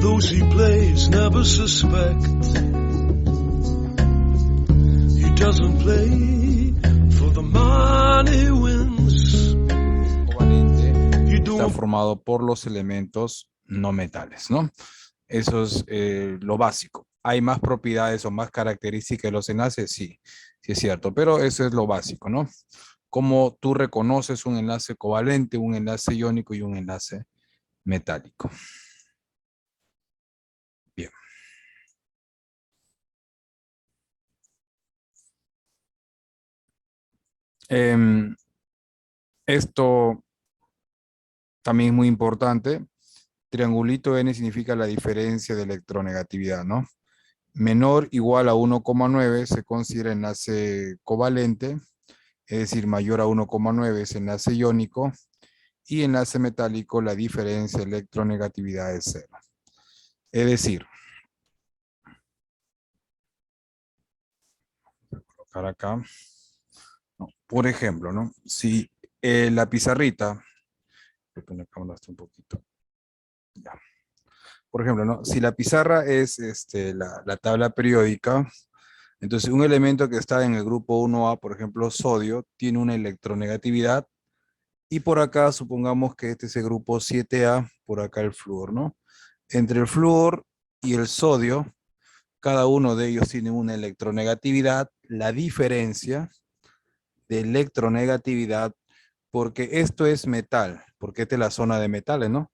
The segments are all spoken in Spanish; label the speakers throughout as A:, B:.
A: Those he plays never suspect. He doesn't play for the money wins.
B: Covalente está formado por los elementos no metales, ¿no? Eso es lo básico. ¿Hay más propiedades o más características de los enlaces? Sí, sí es cierto, pero eso es lo básico, ¿no? Cómo tú reconoces un enlace covalente, un enlace iónico y un enlace metálico. Bien. Esto también es muy importante. Triangulito N significa la diferencia de electronegatividad, ¿no? Menor o igual a 1,9 se considera enlace covalente, es decir, mayor a 1,9 es enlace iónico, y enlace metálico la diferencia de electronegatividad es 0. Es decir, voy a colocar acá, no, por ejemplo, ¿no? Si la pizarrita, voy a poner acá un poquito, ya. Por ejemplo, ¿no? Si la pizarra es la tabla periódica, entonces un elemento que está en el grupo 1A, por ejemplo, sodio, tiene una electronegatividad, y por acá supongamos que este es el grupo 7A, por acá el flúor, ¿no? Entre el flúor y el sodio, cada uno de ellos tiene una electronegatividad, la diferencia de electronegatividad, porque esto es metal, porque esta es la zona de metales, ¿no?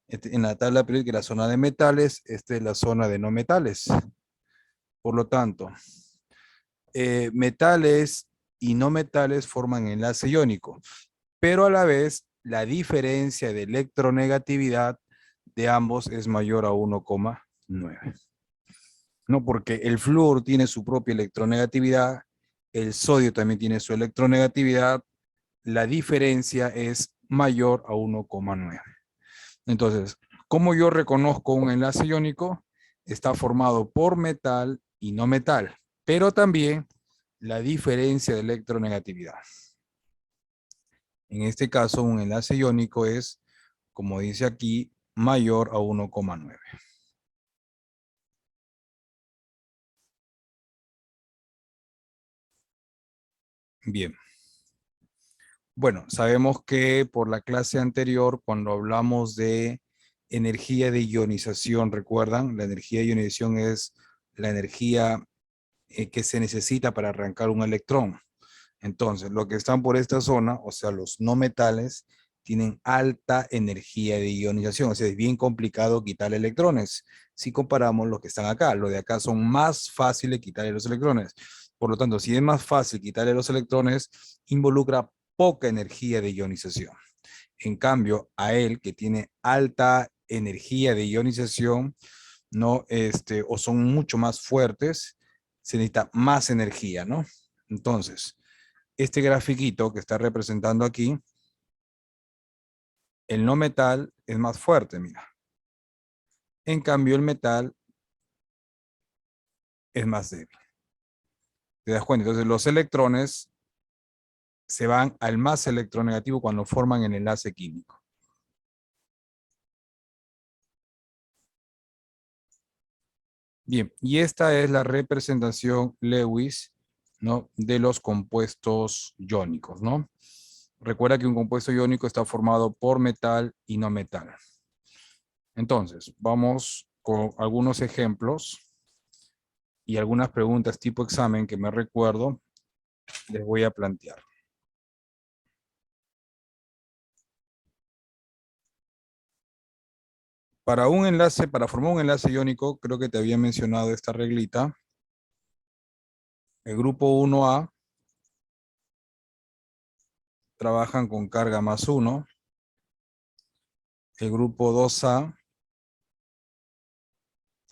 B: En la tabla periódica la zona de metales, esta es la zona de no metales. Por lo tanto, metales y no metales forman enlace iónico, pero a la vez la diferencia de electronegatividad de ambos es mayor a 1,9. No, porque el flúor tiene su propia electronegatividad, el sodio también tiene su electronegatividad, la diferencia es mayor a 1,9. Entonces, ¿cómo yo reconozco un enlace iónico? Está formado por metal y no metal, pero también la diferencia de electronegatividad. En este caso, un enlace iónico es, como dice aquí, mayor a 1,9. Bien. Bueno, sabemos que por la clase anterior, cuando hablamos de energía de ionización, ¿recuerdan? La energía de ionización es la energía que se necesita para arrancar un electrón. Entonces, los que están por esta zona, o sea, los no metales, tienen alta energía de ionización. O sea, es bien complicado quitar electrones. Si comparamos los que están acá, los de acá son más fáciles quitarle los electrones. Por lo tanto, si es más fácil quitarle los electrones, involucra poca energía de ionización. En cambio, a él que tiene alta energía de ionización, ¿no? O son mucho más fuertes, se necesita más energía, ¿no? Entonces, este grafiquito que está representando aquí, el no metal es más fuerte, mira. En cambio, el metal es más débil. ¿Te das cuenta? Entonces, los electrones se van al más electronegativo cuando forman el enlace químico. Bien, y esta es la representación Lewis, ¿no? De los compuestos iónicos, ¿no? Recuerda que un compuesto iónico está formado por metal y no metal. Entonces, vamos con algunos ejemplos y algunas preguntas tipo examen que me recuerdo, les voy a plantear. Para formar un enlace iónico, creo que te había mencionado esta reglita. El grupo 1A trabajan con carga más 1. El grupo 2A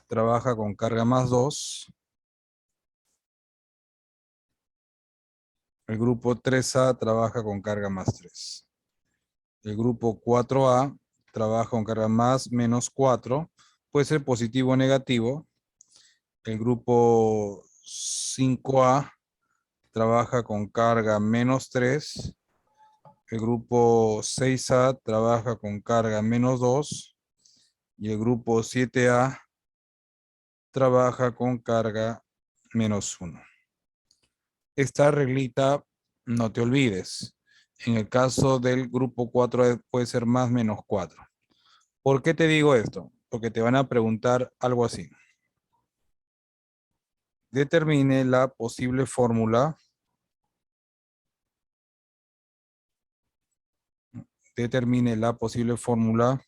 B: trabaja con carga más 2. El grupo 3A trabaja con carga más 3. El grupo 4A trabaja con carga más menos 4. Puede ser positivo o negativo. El grupo 5A trabaja con carga menos 3. El grupo 6A trabaja con carga menos 2. Y el grupo 7A trabaja con carga -1. Esta reglita, no te olvides. En el caso del grupo 4 puede ser más -4. ¿Por qué te digo esto? Porque te van a preguntar algo así. Determine la posible fórmula. Determine la posible fórmula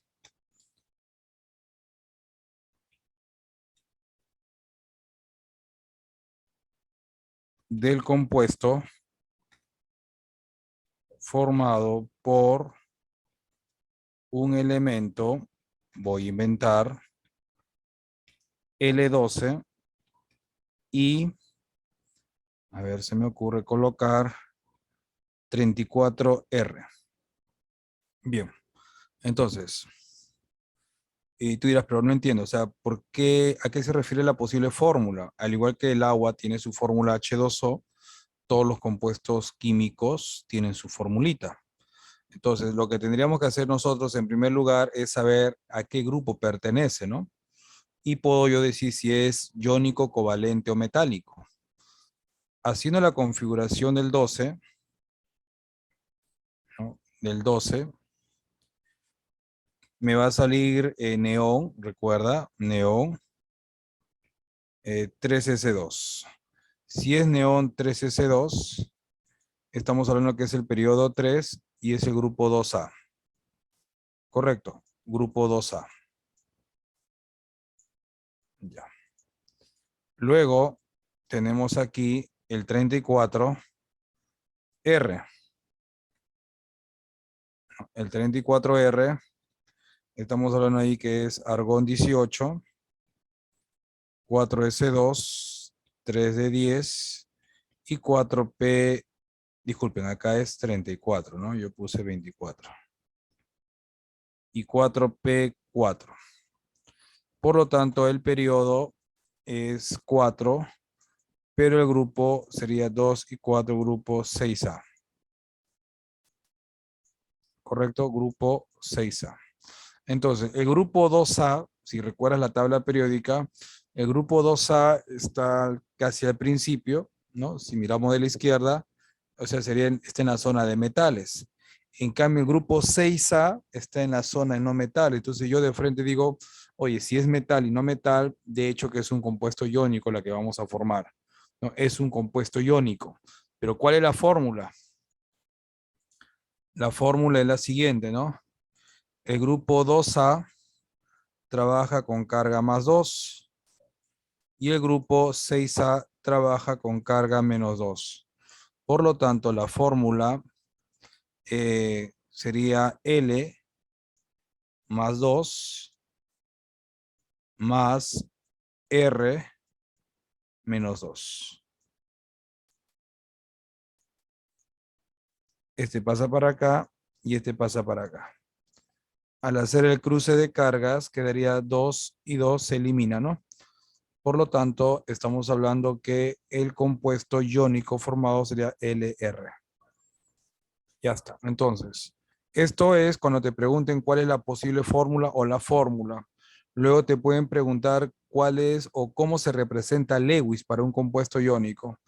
B: del compuesto formado por un elemento, voy a inventar, L12 y, a ver, se me ocurre colocar 34R. Bien, entonces, y tú dirás, pero no entiendo, o sea, ¿por qué, a qué se refiere la posible fórmula? Al igual que el agua tiene su fórmula H2O, todos los compuestos químicos tienen su formulita. Entonces, lo que tendríamos que hacer nosotros en primer lugar es saber a qué grupo pertenece, ¿no? Y puedo yo decir si es iónico, covalente o metálico. Haciendo la configuración del 12, ¿no? Del 12, me va a salir neón, recuerda, neón 3S2. Si es neón 3S2, estamos hablando que es el periodo 3 y es el grupo 2A. Correcto, grupo 2A. Ya. Luego tenemos aquí el 34R. El 34R, estamos hablando ahí que es argón 18, 4S2, 3D10 y 4P, disculpen, acá es 34, ¿no? Yo puse 24. Y 4P4. Por lo tanto, el periodo es 4, pero el grupo sería 2 y 4, grupo 6A. ¿Correcto? Grupo 6A. Entonces, el grupo 2A, si recuerdas la tabla periódica, el grupo 2A está casi al principio, ¿no? Si miramos de la izquierda, o sea, está en la zona de metales. En cambio, el grupo 6A está en la zona de no metal. Entonces, yo de frente digo, oye, si es metal y no metal, de hecho que es un compuesto iónico la que vamos a formar, ¿no? Es un compuesto iónico. Pero ¿cuál es la fórmula? La fórmula es la siguiente, ¿no? El grupo 2A trabaja con carga +2 y el grupo 6A trabaja con carga -2. Por lo tanto, la fórmula sería L más 2 más R menos 2. Este pasa para acá y este pasa para acá. Al hacer el cruce de cargas, quedaría 2 y 2 se eliminan, ¿no? Por lo tanto, estamos hablando que el compuesto iónico formado sería LR. Ya está. Entonces, esto es cuando te pregunten cuál es la posible fórmula o la fórmula. Luego te pueden preguntar cuál es o cómo se representa Lewis para un compuesto iónico.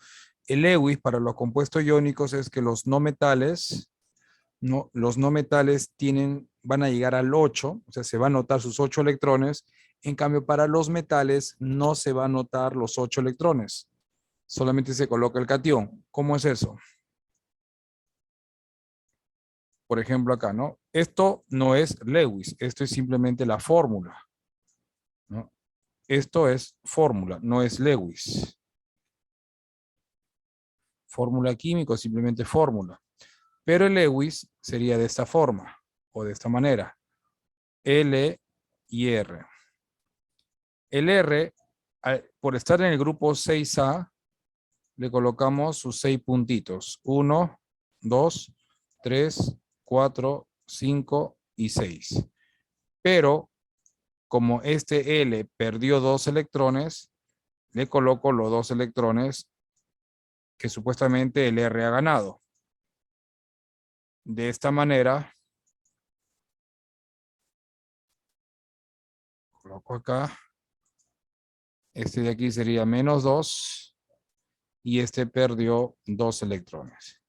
B: El Lewis para los compuestos iónicos es que los no metales, ¿no? Los no metales van a llegar al 8, o sea, se van a notar sus 8 electrones. En cambio, para los metales no se van a notar los 8 electrones. Solamente se coloca el catión. ¿Cómo es eso? Por ejemplo, acá, ¿no? Esto no es Lewis, esto es simplemente la fórmula, ¿no? Esto es fórmula, no es Lewis. Fórmula química o simplemente fórmula. Pero el Lewis sería de esta forma o de esta manera. L y R. El R, por estar en el grupo 6A, le colocamos sus 6 puntitos. 1, 2, 3, 4, 5 y 6. Pero como este L perdió 2 electrones, le coloco los 2 electrones que supuestamente el R ha ganado. De esta manera, coloco acá. Este de aquí sería -2 y este perdió 2 electrones.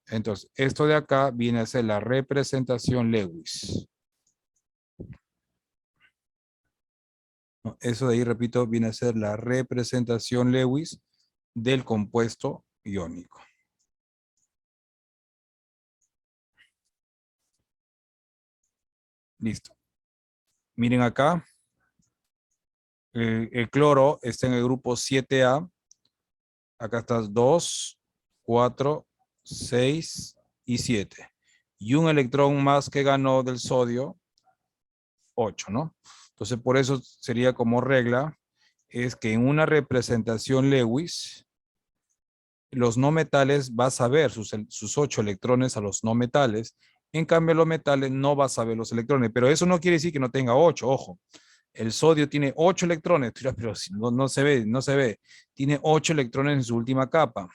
B: Entonces, esto de acá viene a ser la representación Lewis. ¿No? Eso de ahí, repito, viene a ser la representación Lewis del compuesto iónico. Listo. Miren acá. El cloro está en el grupo 7A. Acá está 2, 4, 6 y 7. Y un electrón más que ganó del sodio, 8, ¿no? Entonces, por eso sería como regla, es que en una representación Lewis, los no metales vas a ver sus 8 electrones a los no metales. En cambio, los metales no vas a ver los electrones. Pero eso no quiere decir que no tenga 8, ojo. El sodio tiene 8 electrones, pero no se ve, no se ve. Tiene 8 electrones en su última capa.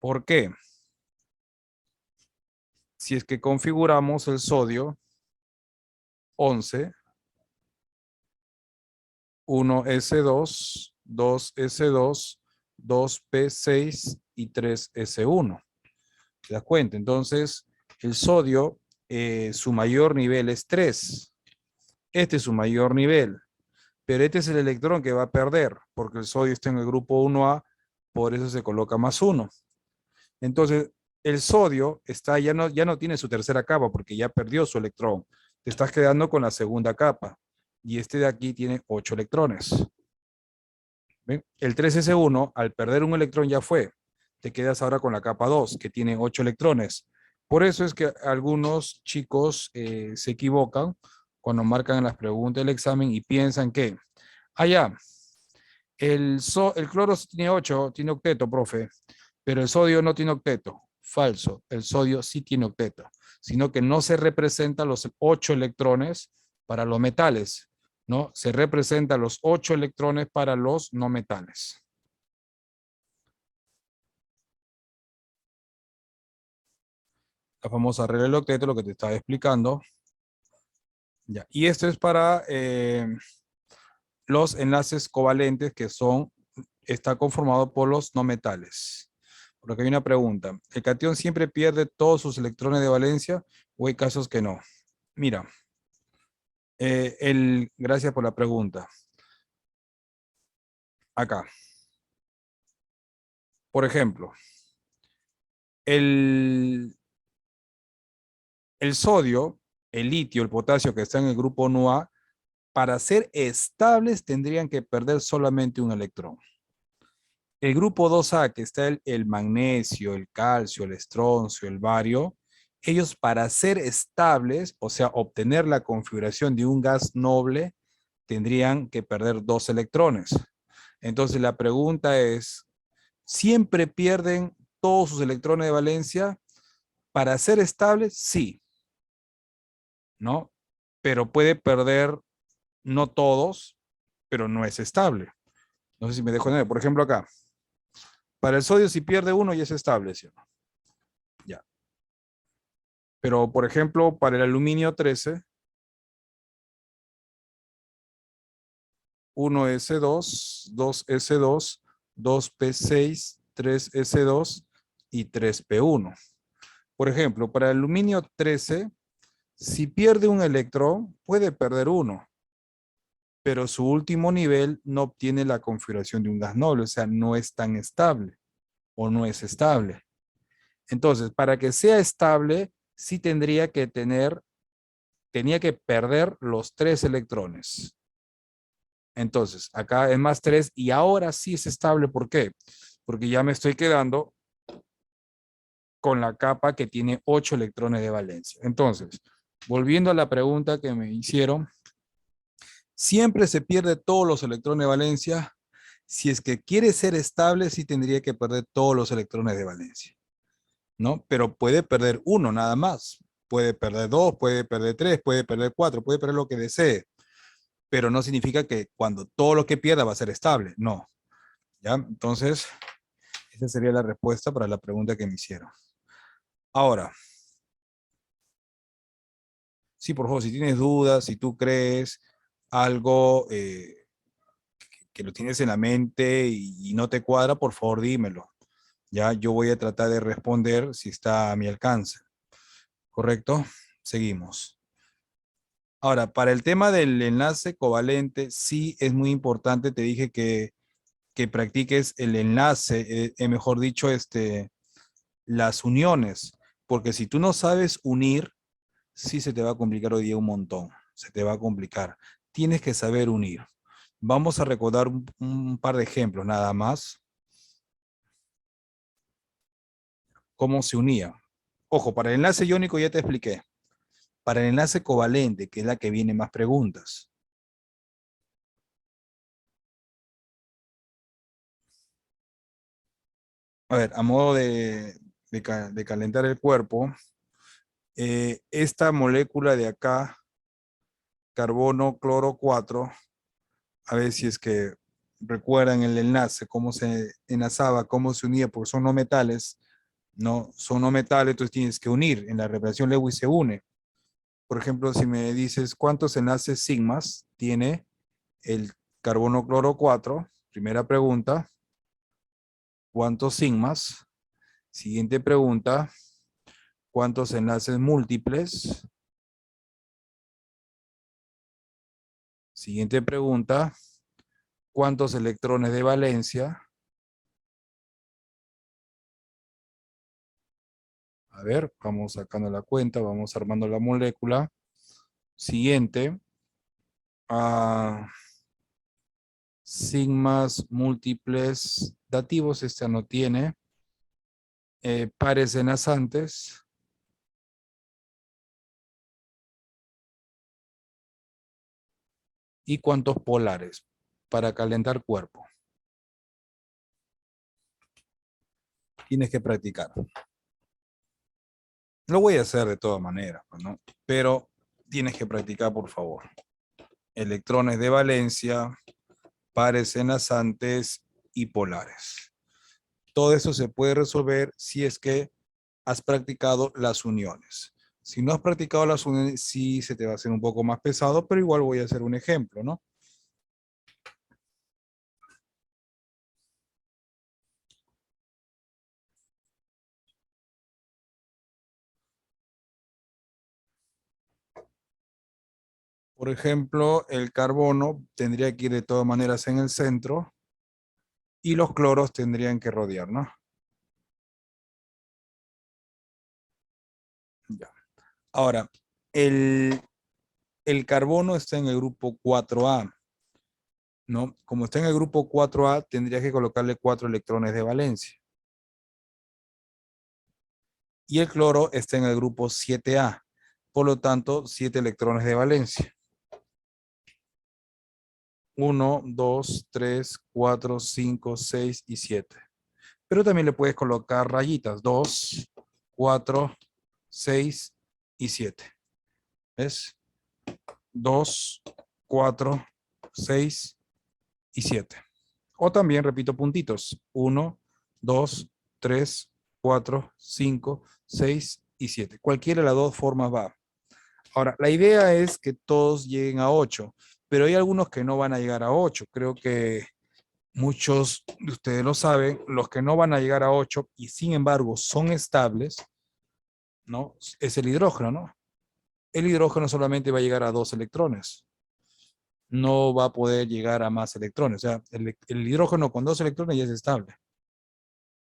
B: ¿Por qué? Si es que configuramos el sodio 11, 1s2, 2s2, 2p6 y 3s1. ¿Te das cuenta? Entonces, el sodio, su mayor nivel es 3. Este es su mayor nivel. Pero este es el electrón que va a perder, porque el sodio está en el grupo 1A, por eso se coloca +1. Entonces, el sodio ya no tiene su tercera capa, porque ya perdió su electrón. Te estás quedando con la segunda capa. Y este de aquí tiene 8 electrones. ¿Ven? El 3s1, al perder un electrón ya fue. Te quedas ahora con la capa 2, que tiene 8 electrones. Por eso es que algunos chicos se equivocan cuando marcan en las preguntas del examen y piensan que, ya, el cloro sí tiene 8, tiene octeto, profe, pero el sodio no tiene octeto. Falso, el sodio sí tiene octeto, sino que no se representan los 8 electrones para los metales, ¿no? Se representan los 8 electrones para los no metales. La famosa regla del octeto, lo que te estaba explicando. Ya. Y esto es para los enlaces covalentes que está conformado por los no metales. Por acá hay una pregunta. ¿El catión siempre pierde todos sus electrones de valencia o hay casos que no? Mira, gracias por la pregunta. Acá. Por ejemplo, el sodio, el litio, el potasio que está en el grupo 1A, para ser estables tendrían que perder solamente un electrón. El grupo 2A, que está el magnesio, el calcio, el estroncio, el bario, ellos para ser estables, o sea, obtener la configuración de un gas noble, tendrían que perder 2 electrones. Entonces la pregunta es, ¿siempre pierden todos sus electrones de valencia? Para ser estables, sí, ¿no? Pero puede perder, no todos, pero no es estable. No sé si me dejo entender. Por ejemplo, acá. Para el sodio, si pierde uno, ya es estable, ¿sí o no? Ya. Pero, por ejemplo, para el aluminio 13, 1s2, 2s2, 2p6, 3s2 y 3p1. Por ejemplo, para el aluminio 13, si pierde un electrón, puede perder uno, pero su último nivel no obtiene la configuración de un gas noble, o sea, no es tan estable o no es estable. Entonces, para que sea estable, sí tenía que perder los 3 electrones. Entonces, acá es +3 y ahora sí es estable. ¿Por qué? Porque ya me estoy quedando con la capa que tiene 8 electrones de valencia. Entonces, volviendo a la pregunta que me hicieron, siempre se pierde todos los electrones de valencia. Si es que quiere ser estable, sí tendría que perder todos los electrones de valencia, ¿no? Pero puede perder uno nada más. Puede perder 2, puede perder 3, puede perder 4, puede perder lo que desee. Pero no significa que cuando todo lo que pierda va a ser estable. No. ¿Ya? Entonces, esa sería la respuesta para la pregunta que me hicieron. Ahora, sí, por favor, si tienes dudas, si tú crees algo que lo tienes en la mente y no te cuadra, por favor dímelo. Ya yo voy a tratar de responder si está a mi alcance. ¿Correcto? Seguimos. Ahora, para el tema del enlace covalente, sí es muy importante, te dije que practiques el enlace, mejor dicho, las uniones, porque si tú no sabes unir, sí se te va a complicar hoy día un montón, se te va a complicar. Tienes que saber unir. Vamos a recordar un par de ejemplos nada más. ¿Cómo se unía? Ojo, para el enlace iónico ya te expliqué. Para el enlace covalente, que es la que viene más preguntas. A ver, a modo de calentar el cuerpo, esta molécula de acá, carbono, cloro 4, a ver si es que recuerdan el enlace, cómo se enlazaba, cómo se unía, porque son no metales, ¿no? Son no metales, entonces tienes que unir. En la reacción Lewis se une. Por ejemplo, si me dices cuántos enlaces sigmas tiene el carbono cloro 4, primera pregunta, ¿cuántos sigmas? Siguiente pregunta, ¿cuántos enlaces múltiples? Siguiente pregunta, ¿cuántos electrones de valencia? A ver, vamos sacando la cuenta, vamos armando la molécula. Siguiente, sigmas múltiples dativos, esta no tiene. Pares enlazantes. ¿Y cuántos polares para calentar cuerpo? Tienes que practicar. Lo voy a hacer de todas maneras, ¿no? Pero tienes que practicar, por favor. Electrones de valencia, pares enlazantes y polares. Todo eso se puede resolver si es que has practicado las uniones. Si no has practicado las uniones, sí se te va a hacer un poco más pesado, pero igual voy a hacer un ejemplo, ¿no? Por ejemplo, el carbono tendría que ir de todas maneras en el centro y los cloros tendrían que rodear, ¿no? Ya. Ahora, el carbono está en el grupo 4A, ¿no? Como está en el grupo 4A, tendría que colocarle 4 electrones de valencia. Y el cloro está en el grupo 7A, por lo tanto, 7 electrones de valencia. 1, 2, 3, 4, 5, 6 y 7. Pero también le puedes colocar rayitas, 2, 4, 6 y 7. ¿Ves? 2, 4, 6 y 7. O también repito puntitos, 1, 2, 3, 4, 5, 6 y 7. Cualquiera de las dos formas va. Ahora, la idea es que todos lleguen a 8, pero hay algunos que no van a llegar a 8. Creo que muchos de ustedes lo saben, los que no van a llegar a 8 y sin embargo son estables, ¿no? Es el hidrógeno, ¿no? El hidrógeno solamente va a llegar a 2 electrones. No va a poder llegar a más electrones. O sea, el hidrógeno con 2 electrones ya es estable,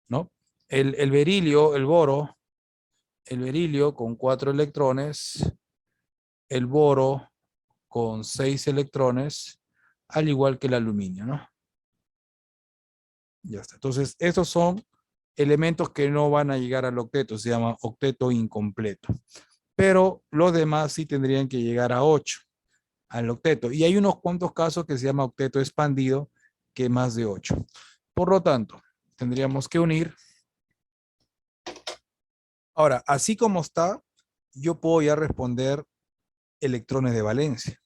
B: ¿no? El berilio, el berilio con 4 electrones, el boro con 6 electrones, al igual que el aluminio, ¿no? Ya está. Entonces, estos son elementos que no van a llegar al octeto, se llama octeto incompleto. Pero los demás sí tendrían que llegar a 8, al octeto. Y hay unos cuantos casos que se llama octeto expandido, que más de 8. Por lo tanto, tendríamos que unir. Ahora, así como está, yo puedo ya responder electrones de valencia.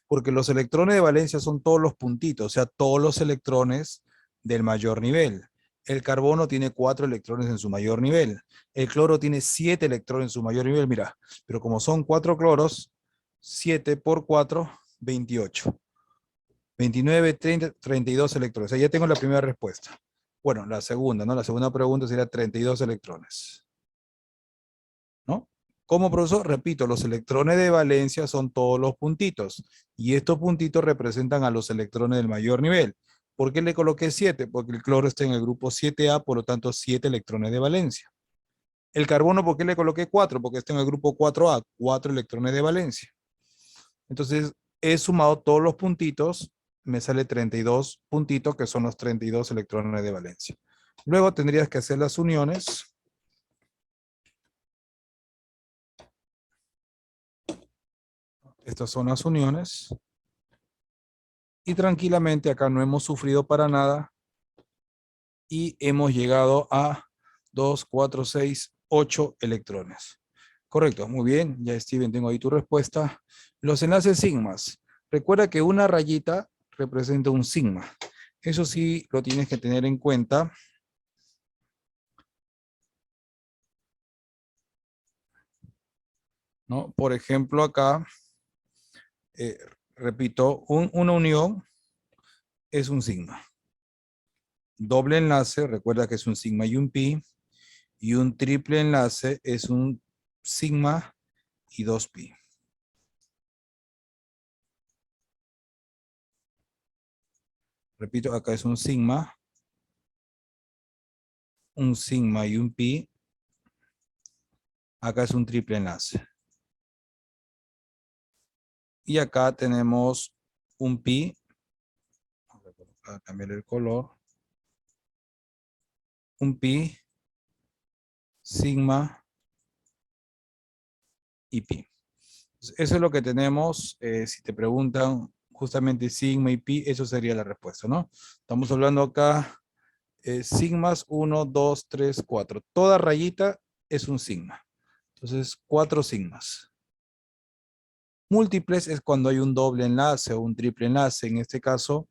B: Porque los electrones de valencia son todos los puntitos, o sea, todos los electrones del mayor nivel. El carbono tiene 4 electrones en su mayor nivel. El cloro tiene 7 electrones en su mayor nivel, mira. Pero como son 4 cloros, 7 por 4, 28. 29, 30, 32 electrones. Ahí ya tengo la primera respuesta. Bueno, la segunda, ¿no? La segunda pregunta sería 32 electrones. ¿No? Como profesor, repito, los electrones de valencia son todos los puntitos. Y estos puntitos representan a los electrones del mayor nivel. ¿Por qué le coloqué 7? Porque el cloro está en el grupo 7A, por lo tanto 7 electrones de valencia. El carbono, ¿por qué le coloqué 4? Porque está en el grupo 4A, 4 electrones de valencia. Entonces, he sumado todos los puntitos, me sale 32 puntitos, que son los 32 electrones de valencia. Luego tendrías que hacer las uniones. Estas son las uniones. Y tranquilamente acá no hemos sufrido para nada. Y hemos llegado a 2, 4, 6, 8 electrones. Correcto, muy bien. Ya Steven, tengo ahí tu respuesta. Los enlaces sigmas. Recuerda que una rayita representa un sigma. Eso sí lo tienes que tener en cuenta. ¿No? Por ejemplo, acá, repito, una unión es un sigma. Doble enlace, recuerda que es un sigma y un pi. Y un triple enlace es un sigma y 2pi. Repito, acá es un sigma y un pi. Acá es un triple enlace. Y acá tenemos un pi. Voy a cambiar el color. Un pi, sigma y pi. Eso es lo que tenemos. Si te preguntan justamente sigma y pi, eso sería la respuesta, ¿no? Estamos hablando acá sigmas 1, 2, 3, 4. Toda rayita es un sigma. Entonces, 4 sigmas. Múltiples es cuando hay un doble enlace o un triple enlace. En este caso,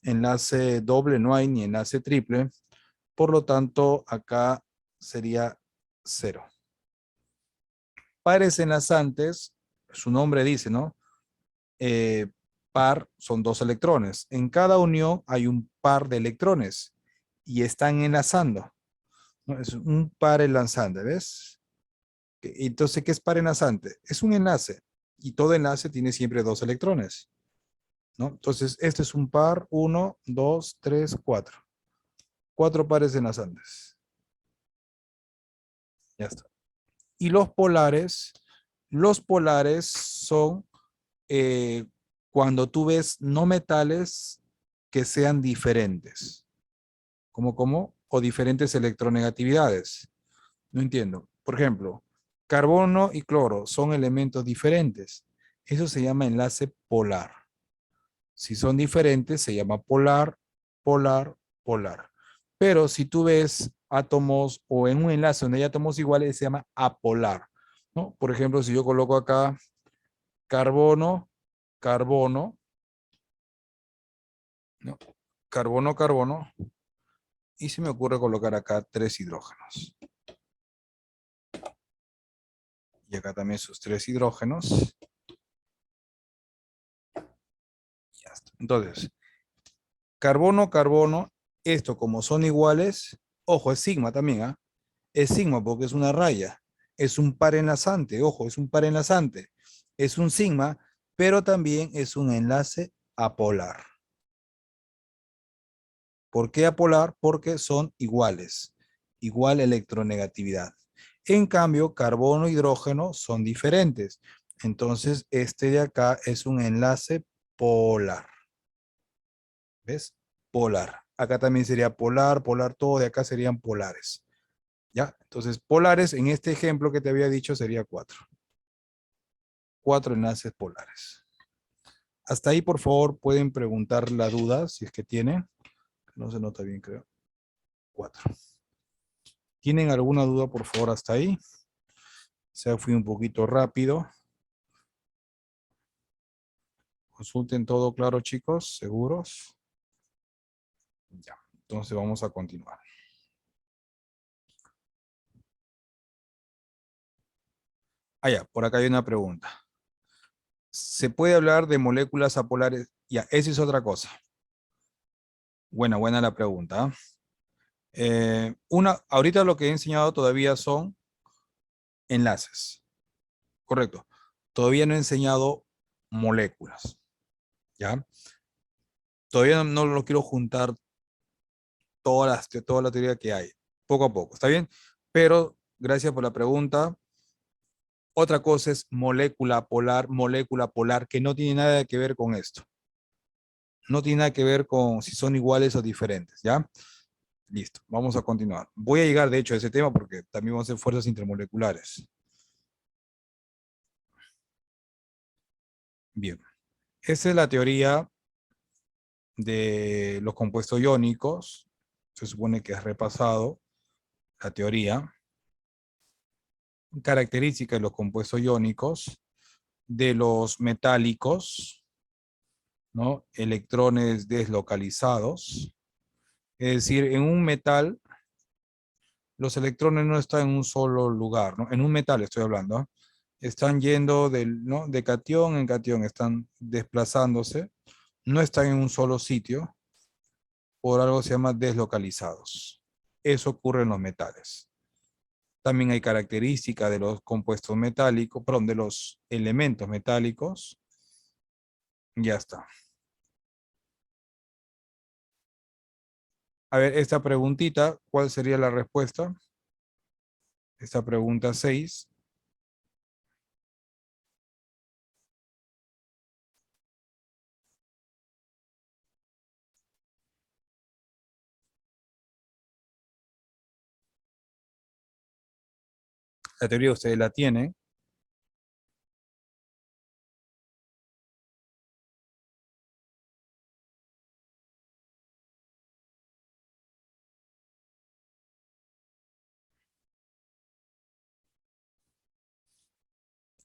B: enlace doble no hay ni enlace triple. Por lo tanto, acá sería 0. Pares enlazantes, su nombre dice, ¿no? Par son 2 electrones. En cada unión hay un par de electrones y están enlazando, ¿no? Es un par enlazante, ¿ves? Entonces, ¿qué es par enlazante? Es un enlace y todo enlace tiene siempre 2 electrones, ¿no? Entonces, este es un par, 1, 2, 3, 4. 4 pares enlazantes. Ya está. Y los polares son cuando tú ves no metales que sean diferentes. ¿Cómo? O diferentes electronegatividades. No entiendo. Por ejemplo, carbono y cloro son elementos diferentes. Eso se llama enlace polar. Si son diferentes, se llama polar, polar, polar. Pero si tú ves átomos o en un enlace donde hay átomos iguales, se llama apolar, ¿no? Por ejemplo, si yo coloco acá carbono, carbono, ¿no? Carbono, carbono, y se me ocurre colocar acá 3 hidrógenos. Y acá también sus 3 hidrógenos. Ya está. Entonces, carbono, carbono, esto como son iguales, ojo, es sigma también, ¿ah? Es sigma porque es una raya. Es un par enlazante, ojo, es un par enlazante. Es un sigma, pero también es un enlace apolar. ¿Por qué apolar? Porque son iguales. Igual electronegatividad. En cambio, carbono e hidrógeno son diferentes. Entonces, este de acá es un enlace polar. ¿Ves? Polar. Acá también sería polar, polar, todo de acá serían polares. ¿Ya? Entonces, polares en este ejemplo que te había dicho sería 4. 4 enlaces polares. Hasta ahí, por favor, pueden preguntar la duda si es que tienen. No se nota bien, creo. 4. ¿Tienen alguna duda, por favor, hasta ahí? O sea, fui un poquito rápido. Consulten todo claro, chicos. ¿Seguros? Ya. Entonces vamos a continuar. Ah, ya. Por acá hay una pregunta. Se puede hablar de moléculas apolares. Ya, esa es otra cosa. Buena la pregunta. ¿Ah? Ahorita lo que he enseñado todavía son enlaces. Correcto. Todavía no he enseñado moléculas. ¿Ya? Todavía no lo quiero juntar toda la teoría que hay. Poco a poco. ¿Está bien? Pero, gracias por la pregunta. Otra cosa es molécula polar, que no tiene nada que ver con esto. No tiene nada que ver con si son iguales o diferentes, ¿ya? Listo, vamos a continuar. Voy a llegar, de hecho, a ese tema porque también vamos a hacer fuerzas intermoleculares. Bien, esa es la teoría de los compuestos iónicos. Se supone que es repasado la teoría. Características de los compuestos iónicos, de los metálicos, ¿no? Electrones deslocalizados. Es decir, en un metal, los electrones no están en un solo lugar, ¿no? En un metal estoy hablando, ¿ah? Están yendo ¿no? de catión en catión, están desplazándose, no están en un solo sitio, por algo se llama deslocalizados. Eso ocurre en los metales. También hay características de los compuestos metálicos, perdón, de los elementos metálicos. Ya está. A ver, esta preguntita, ¿cuál sería la respuesta? Esta pregunta 6. La teoría ustedes la tienen.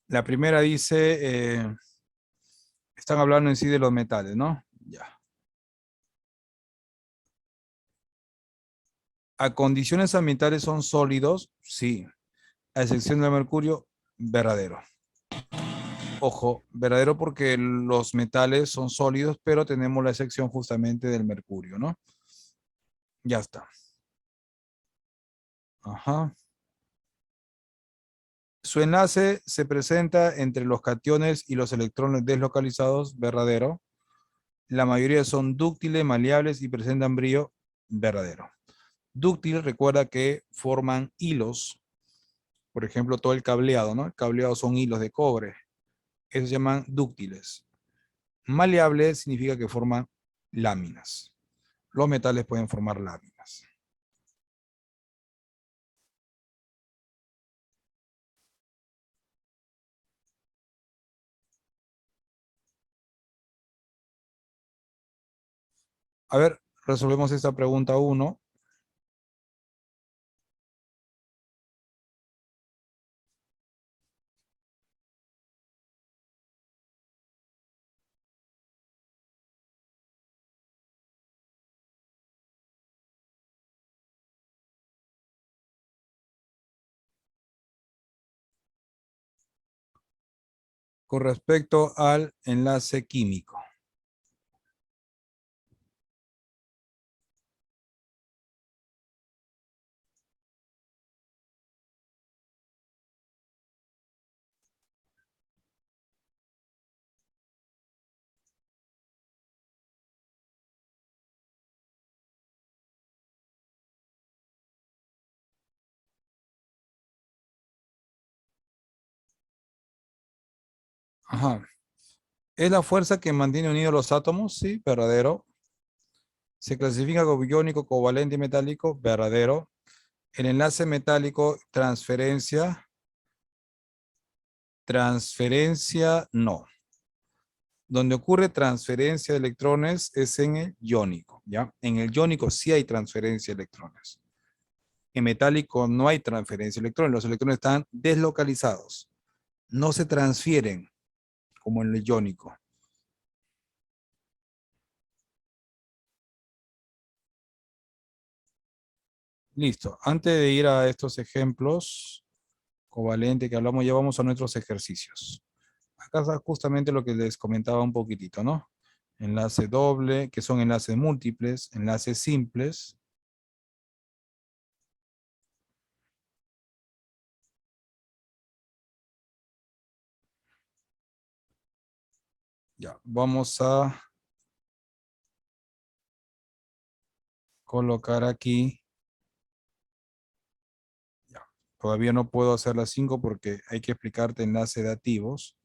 B: La primera dice, están hablando en sí de los metales, ¿no? Ya. ¿A condiciones ambientales son sólidos? Sí. A excepción del mercurio, verdadero. Ojo, verdadero porque los metales son sólidos, pero tenemos la excepción justamente del mercurio, ¿no? Ya está. Ajá. Su enlace se presenta entre los cationes y los electrones deslocalizados, verdadero. La mayoría son dúctiles, maleables y presentan brillo, verdadero. Dúctil, recuerda que forman hilos. Por ejemplo, todo el cableado, ¿no? El cableado son hilos de cobre. Esos se llaman dúctiles. Maleable significa que forman láminas. Los metales pueden formar láminas. A ver, resolvemos esta pregunta 1. Con respecto al enlace químico. Ajá. ¿Es la fuerza que mantiene unidos los átomos? Sí, verdadero. Se clasifica como iónico, covalente y metálico, verdadero. El enlace metálico, transferencia, no. Donde ocurre transferencia de electrones es en el iónico, ¿ya? En el iónico sí hay transferencia de electrones. En metálico no hay transferencia de electrones, los electrones están deslocalizados. No se transfieren como en el iónico. Listo. Antes de ir a estos ejemplos covalentes que hablamos, ya vamos a nuestros ejercicios. Acá está justamente lo que les comentaba un poquitito, ¿no? Enlace doble, que son enlaces múltiples, enlaces simples. Ya, vamos a colocar aquí. Ya, todavía no puedo hacer las 5 porque hay que explicarte enlace dativos.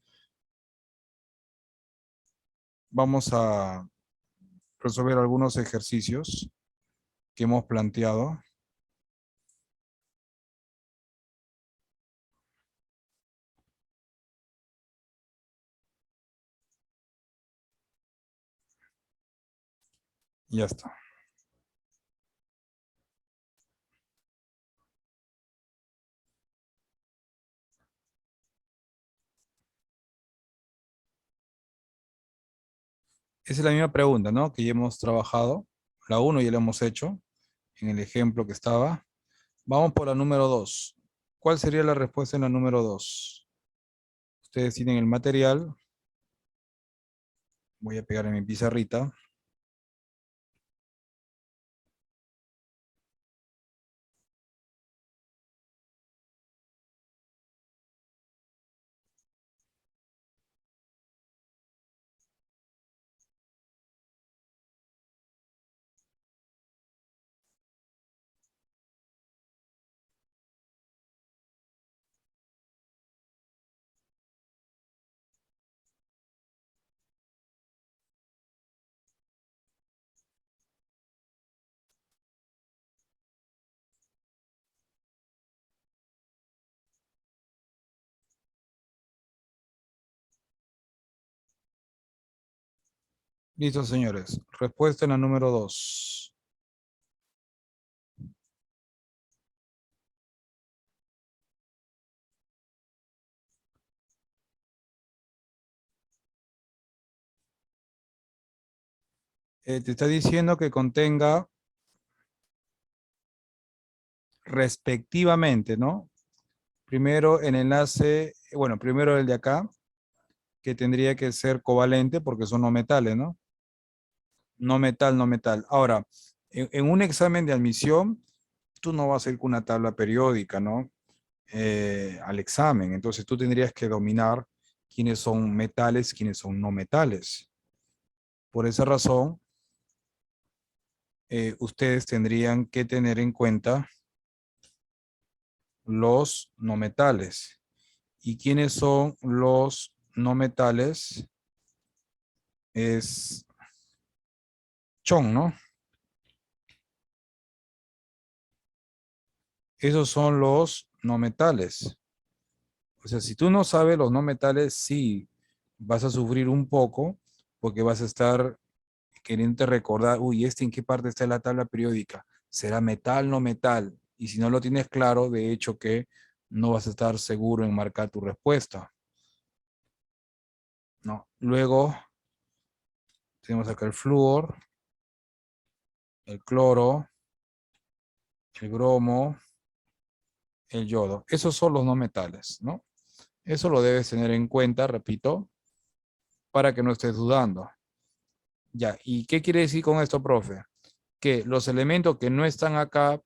B: Vamos a resolver algunos ejercicios que hemos planteado. Ya está. Esa es la misma pregunta, ¿no? Que ya hemos trabajado. La uno ya la hemos hecho en el ejemplo que estaba. Vamos por la número 2. ¿Cuál sería la respuesta en la número 2? Ustedes tienen el material. Voy a pegar en mi pizarrita. Listo, señores. Respuesta en la número 2. Te está diciendo que contenga respectivamente, ¿no? Primero el enlace, bueno, primero el de acá, que tendría que ser covalente porque son no metales, ¿no? No metal, no metal. Ahora, en un examen de admisión, tú no vas a ir con una tabla periódica, ¿no? Al examen. Entonces tú tendrías que dominar quiénes son metales, quiénes son no metales. Por esa razón, ustedes tendrían que tener en cuenta los no metales. ¿Y quiénes son los no metales? Es chon, ¿no? Esos son los no metales. O sea, si tú no sabes los no metales, sí vas a sufrir un poco porque vas a estar queriendo recordar, uy, ¿en qué parte está en la tabla periódica? ¿Será metal, no metal? Y si no lo tienes claro, de hecho que no vas a estar seguro en marcar tu respuesta. ¿No? Luego tenemos acá el flúor, el cloro, el bromo, el yodo. Esos son los no metales, ¿no? Eso lo debes tener en cuenta, repito, para que no estés dudando. Ya, ¿y qué quiere decir con esto, profe? Que los elementos que no están acá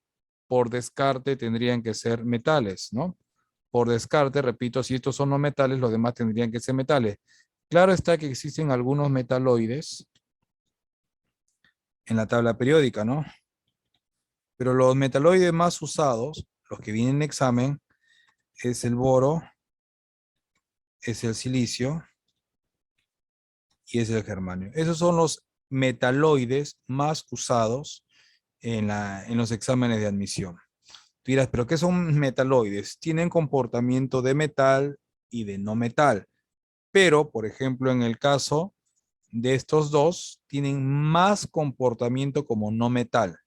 B: por descarte tendrían que ser metales, ¿no? Por descarte, repito, si estos son no metales, los demás tendrían que ser metales. Claro está que existen algunos metaloides en la tabla periódica, ¿no? Pero los metaloides más usados, los que vienen en examen, es el boro, es el silicio y es el germanio. Esos son los metaloides más usados en los exámenes de admisión. Tú dirás, ¿pero qué son metaloides? Tienen comportamiento de metal y de no metal. Pero, por ejemplo, en el caso de estos dos, tienen más comportamiento como no metal.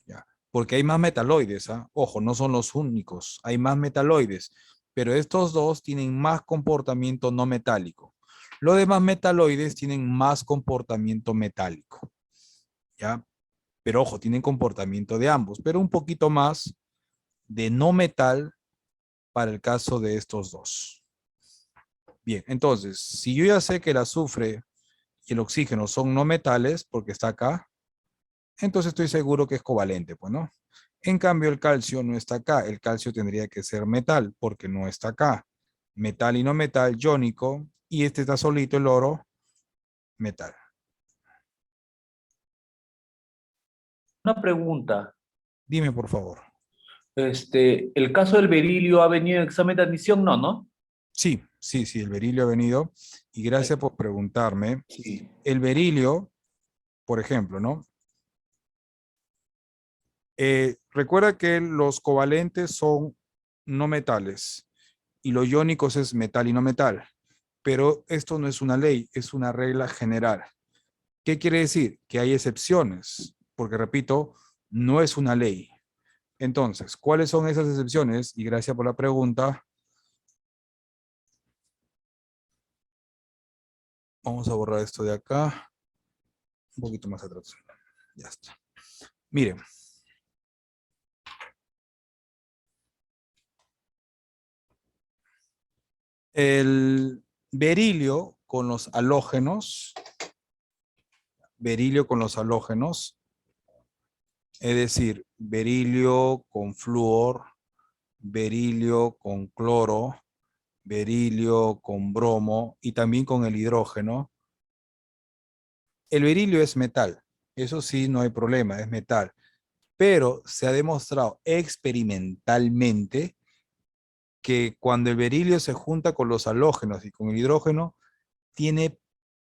B: ¿Ya? Porque hay más metaloides, ¿ah? Ojo, no son los únicos, hay más metaloides, pero estos dos tienen más comportamiento no metálico. Los demás metaloides tienen más comportamiento metálico, ¿ya? Pero ojo, tienen comportamiento de ambos, pero un poquito más de no metal para el caso de estos dos. Bien, entonces, si yo ya sé que el azufre y el oxígeno son no metales, porque está acá, entonces estoy seguro que es covalente, pues, ¿no? En cambio, el calcio no está acá. El calcio tendría que ser metal, porque no está acá. Metal y no metal, iónico, y este está solito, el oro, metal.
C: Una pregunta.
B: Dime, por favor.
C: ¿El caso del berilio ha venido en examen de admisión? No, ¿no?
B: Sí, sí, sí, el berilio ha venido, y gracias por preguntarme.
C: Sí.
B: El berilio, por ejemplo, ¿no? Recuerda que los covalentes son no metales y los iónicos es metal y no metal, pero esto no es una ley, es una regla general. ¿Qué quiere decir? Que hay excepciones, porque repito, no es una ley. Entonces, ¿cuáles son esas excepciones? Y gracias por la pregunta. Vamos a borrar esto de acá, un poquito más atrás. Ya está. Miren, el berilio con los halógenos, berilio con los halógenos, es decir, berilio con flúor, berilio con cloro, berilio con bromo y también con el hidrógeno. El berilio es metal, eso sí, no hay problema, es metal, pero se ha demostrado experimentalmente que cuando el berilio se junta con los halógenos y con el hidrógeno, tiene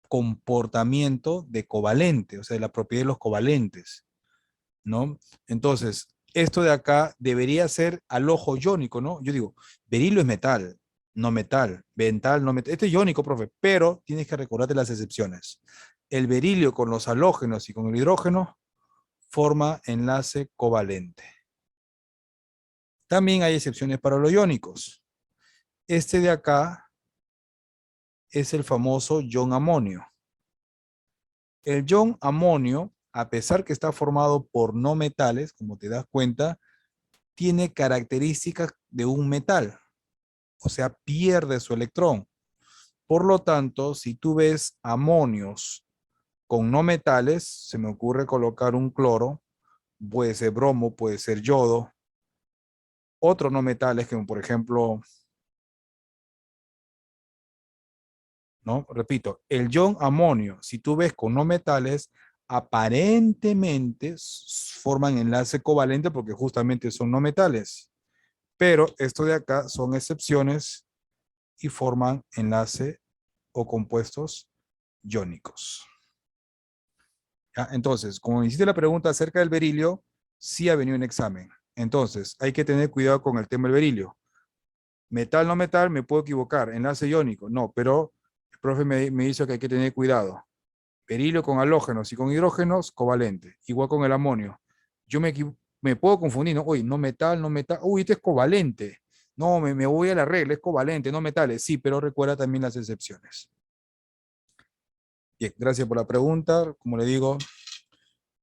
B: comportamiento de covalente, o sea, la propiedad de los covalentes, ¿no? Entonces, esto de acá debería ser al ojo iónico, ¿no? Yo digo, berilio es metal, no metal, mental, no metal. Este es iónico, profe, pero tienes que recordarte las excepciones. El berilio con los halógenos y con el hidrógeno forma enlace covalente. También hay excepciones para los iónicos. Este de acá es el famoso ion amonio. El ion amonio, a pesar que está formado por no metales, como te das cuenta, tiene características de un metal, o sea, pierde su electrón. Por lo tanto, si tú ves amonios con no metales, se me ocurre colocar un cloro, puede ser bromo, puede ser yodo, otros no metales, como por ejemplo, ¿no? Repito, el ion amonio, si tú ves con no metales, aparentemente forman enlace covalente porque justamente son no metales. Pero esto de acá son excepciones y forman enlace o compuestos iónicos. ¿Ya? Entonces, como me hiciste la pregunta acerca del berilio, sí ha venido en examen. Entonces, hay que tener cuidado con el tema del berilio. Metal, no metal, me puedo equivocar. Enlace iónico, no, pero el profe me hizo que hay que tener cuidado. Berilio con halógenos y con hidrógenos, covalente. Igual con el amonio. Yo me puedo confundir, ¿no? Uy, no metal, no metal. Uy, este es covalente. No, me voy a la regla, es covalente, no metales. Sí, pero recuerda también las excepciones. Bien, gracias por la pregunta. Como le digo,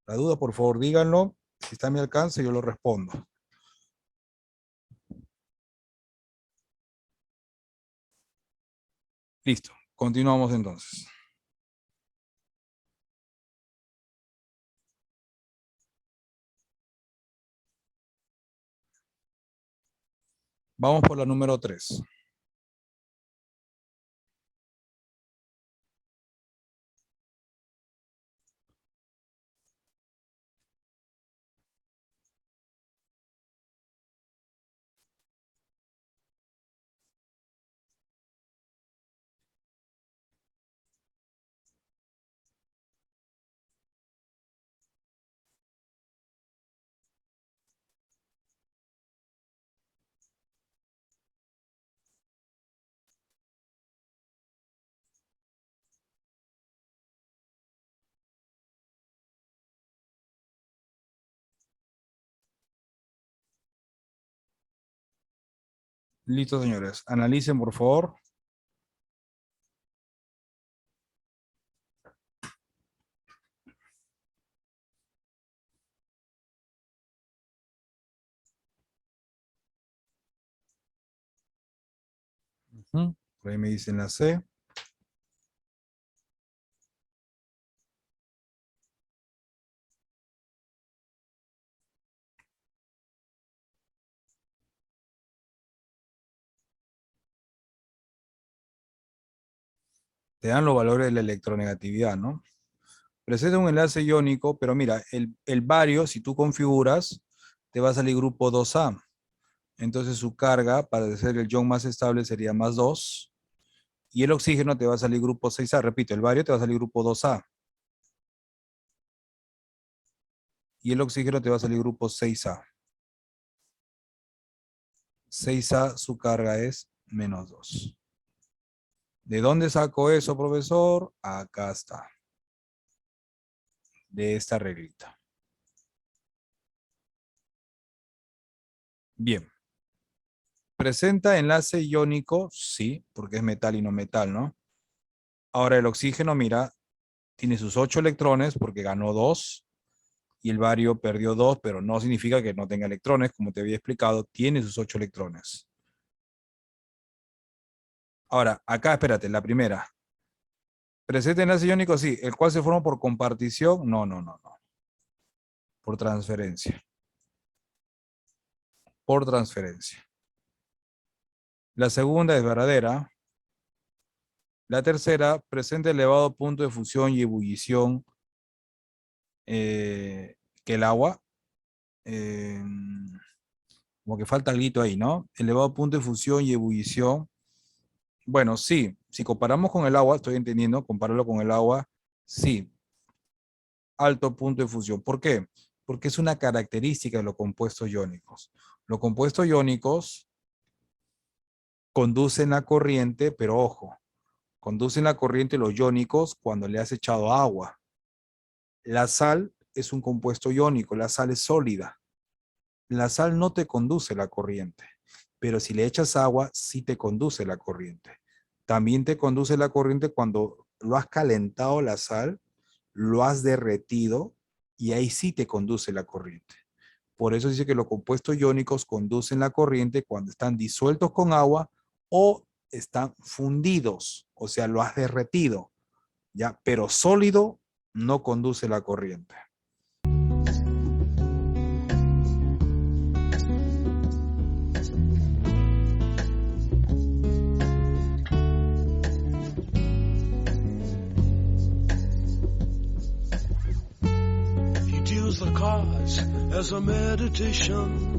B: la duda, por favor, díganlo. Si está a mi alcance, yo lo respondo. Listo, continuamos entonces. Vamos por la número 3. Listo, señores. Analicen, por favor. Por ahí me dicen la C. Te dan los valores de la electronegatividad, ¿no? Presenta un enlace iónico, pero mira, el bario, si tú configuras, te va a salir grupo 2A. Entonces su carga para ser el ion más estable sería más 2. Y el oxígeno te va a salir grupo 6A. Repito, el bario te va a salir grupo 2A. Y el oxígeno te va a salir grupo 6A. 6A, su carga es menos 2. ¿De dónde saco eso, profesor? Acá está. De esta reglita. Bien. ¿Presenta enlace iónico? Sí, porque es metal y no metal, ¿no? Ahora el oxígeno, mira, tiene sus 8 electrones porque ganó 2. Y el bario perdió 2, pero no significa que no tenga electrones, como te había explicado, tiene sus 8 electrones. Ahora, acá, espérate, la primera. ¿Presenta enlace iónico? Sí. ¿El cual se forma por compartición? No. Por transferencia. Por transferencia. La segunda es verdadera. La tercera, presenta elevado punto de fusión y ebullición que el agua. Como que falta algo ahí, ¿no? Elevado punto de fusión y ebullición. Bueno, sí, si comparamos con el agua, estoy entendiendo, compararlo con el agua, sí, alto punto de fusión. ¿Por qué? Porque es una característica de los compuestos iónicos. Los compuestos iónicos conducen la corriente, pero ojo, conducen la corriente los iónicos cuando le has echado agua. La sal es un compuesto iónico, la sal es sólida. La sal no te conduce la corriente, pero si le echas agua, sí te conduce la corriente. También te conduce la corriente cuando lo has calentado la sal, lo has derretido y ahí sí te conduce la corriente. Por eso dice que los compuestos iónicos conducen la corriente cuando están disueltos con agua o están fundidos, o sea, lo has derretido, ¿ya? Pero sólido no conduce la corriente.
A: The cause as a meditation.